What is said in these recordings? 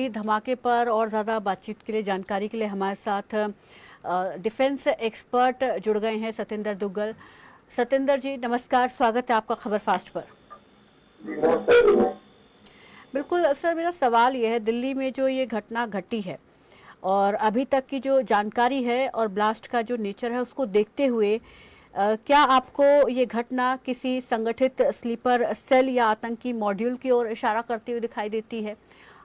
दिल्ली धमाके पर और ज़्यादा बातचीत के लिए, जानकारी के लिए हमारे साथ डिफेंस एक्सपर्ट जुड़ गए हैं सतेंद्र दुग्गल। सतेंद्र जी नमस्कार, स्वागत है आपका खबर फास्ट पर। बिल्कुल सर, मेरा सवाल ये है, दिल्ली में जो ये घटना घटी है और अभी तक की जो जानकारी है और ब्लास्ट का जो नेचर है उसको देखते हुए क्या आपको ये घटना किसी संगठित स्लीपर सेल या आतंकी मॉड्यूल की ओर इशारा करती हुई दिखाई देती है?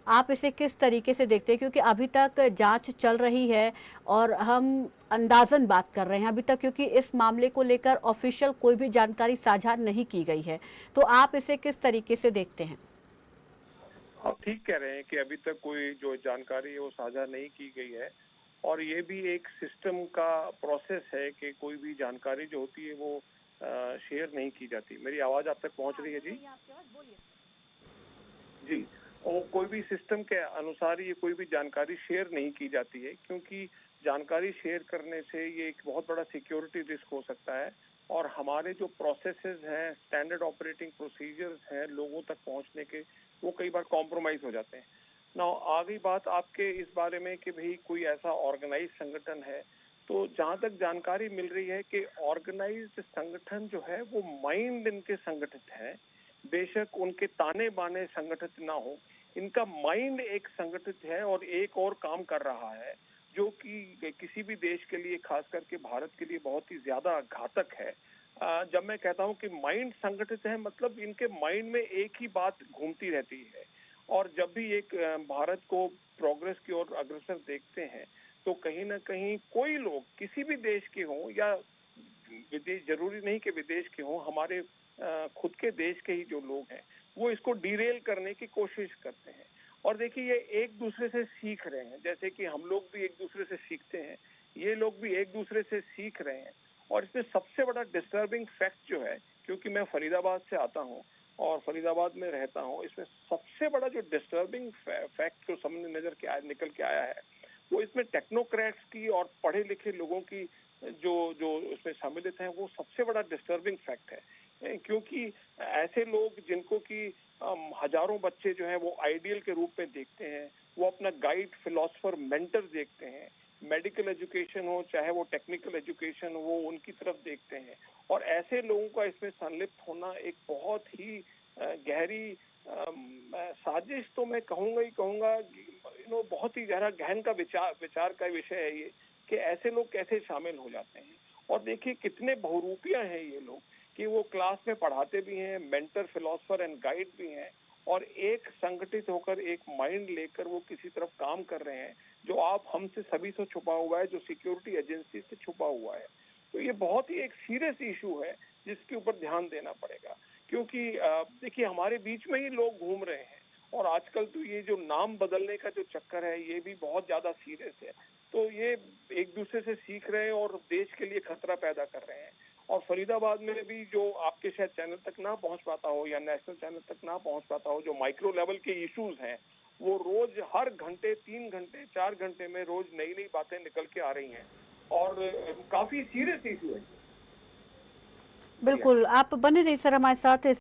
आप इसे किस तरीके से देखते हैं, क्योंकि अभी तक जांच चल रही है और हम अंदाजन बात कर रहे हैं अभी तक, क्योंकि इस मामले को लेकर ऑफिशियल कोई भी जानकारी साझा नहीं की गई है। तो आप इसे किस तरीके से देखते हैं? आप ठीक कह रहे हैं कि अभी तक कोई जो जानकारी है वो साझा नहीं की गई है, और ये भी एक सिस्टम का प्रोसेस है कि कोई भी जानकारी जो होती है वो शेयर नहीं की जाती। मेरी आवाज आप तक पहुंच रही है? जी जी। और कोई भी सिस्टम के अनुसार ये कोई भी जानकारी शेयर नहीं की जाती है, क्योंकि जानकारी शेयर करने से ये एक बहुत बड़ा सिक्योरिटी रिस्क हो सकता है, और हमारे जो प्रोसेसेस हैं, स्टैंडर्ड ऑपरेटिंग प्रोसीजर्स हैं लोगों तक पहुंचने के, वो कई बार कॉम्प्रोमाइज हो जाते हैं ना। आ गई बात आपके इस बारे में कि भाई कोई ऐसा ऑर्गेनाइज संगठन है, तो जहां तक जानकारी मिल रही है कि ऑर्गेनाइज्ड संगठन जो है वो माइंड इनके संगठित है। बेशक उनके ताने बाने संगठित ना हो, इनका माइंड एक संगठित है और एक और काम कर रहा है, जो कि किसी भी देश के लिए, खास करके भारत के लिए, बहुत ही ज्यादा घातक है। जब मैं कहता हूं कि माइंड संगठित है, मतलब इनके माइंड में एक ही बात घूमती रहती है, और जब भी एक भारत को प्रोग्रेस की ओर अग्रसर देखते हैं, तो कहीं ना कहीं कोई लोग किसी भी देश के हों या विदेश, जरूरी नहीं कि विदेश के हों, हमारे खुद के देश के ही जो लोग हैं, वो इसको डिरेल करने की कोशिश करते हैं। और देखिए, ये एक दूसरे से सीख रहे हैं, जैसे कि हम लोग भी एक दूसरे से सीखते हैं, ये लोग भी एक दूसरे से सीख रहे हैं। और इसमें सबसे बड़ा डिस्टर्बिंग फैक्ट जो है, क्योंकि मैं फरीदाबाद से आता हूँ और फरीदाबाद में रहता हूँ, इसमें सबसे बड़ा जो डिस्टर्बिंग फैक्ट जो सामने निकल के आया है, वो इसमें टेक्नोक्रेट्स की और पढ़े लिखे लोगों की जो जो इसमें सम्मिलित हैं, वो सबसे बड़ा डिस्टर्बिंग फैक्ट है। क्योंकि ऐसे लोग जिनको कि हजारों बच्चे जो हैं वो आइडियल के रूप में देखते हैं, वो अपना गाइड, फिलोसफर, मेंटर देखते हैं, मेडिकल एजुकेशन हो चाहे वो टेक्निकल एजुकेशन हो, वो उनकी तरफ देखते हैं। और ऐसे लोगों का इसमें संलिप्त होना एक बहुत ही गहरी साजिश, तो मैं कहूँगा ही कहूँगा, बहुत ही गहन का विचार का विषय है ये, कि ऐसे लोग कैसे शामिल हो जाते हैं। और देखिए कितने बहुरूपिया हैं ये लोग, कि वो क्लास में पढ़ाते भी हैं, मेंटर, फिलोसफर एंड गाइड भी हैं, और एक संगठित होकर एक माइंड लेकर वो किसी तरफ काम कर रहे हैं, जो आप हमसे सभी से छुपा हुआ है, जो सिक्योरिटी एजेंसी से छुपा हुआ है। तो ये बहुत ही एक सीरियस इशू है जिसके ऊपर ध्यान देना पड़ेगा, क्योंकि देखिए हमारे बीच में ही लोग घूम रहे हैं, और आजकल तो ये जो नाम बदलने का जो चक्कर है, ये भी बहुत ज्यादा सीरियस है। तो ये एक दूसरे से सीख रहे हैं और देश के लिए खतरा पैदा कर रहे हैं। और फरीदाबाद में भी जो आपके शायद चैनल तक ना पहुंच पाता हो या नेशनल चैनल तक ना पहुंच पाता हो, जो माइक्रो लेवल के इश्यूज हैं, वो रोज हर घंटे, 3 घंटे, 4 घंटे में रोज नई नई बातें निकल के आ रही हैं, और काफी सीरियस इशू है। बिल्कुल, आप बने रहिए सर हमारे साथ।